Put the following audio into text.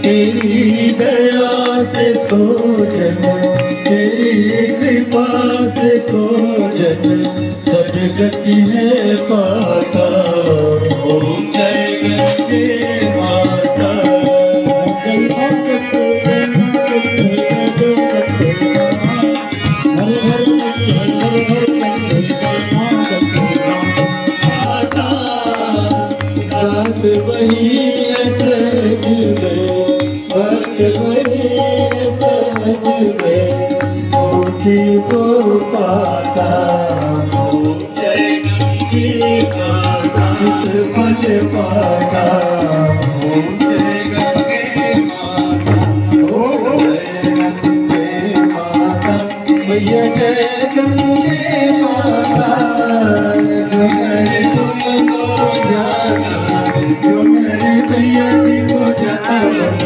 तेरी दया से सोजन, तेरी कृपा से सोजन, सब गति है पाता। ओम जय गंगे माता। दास वही है सज में, भक्त वही है सज में, मुक्ति को पाता। ओम जय गंगे माता। चित फल पाता। ओम जय गंगे माता। ओम जय गंगे माता। मैया जय गंगे माता। जो करे तुमको जाना, जो मेरे भैया जी को जाना।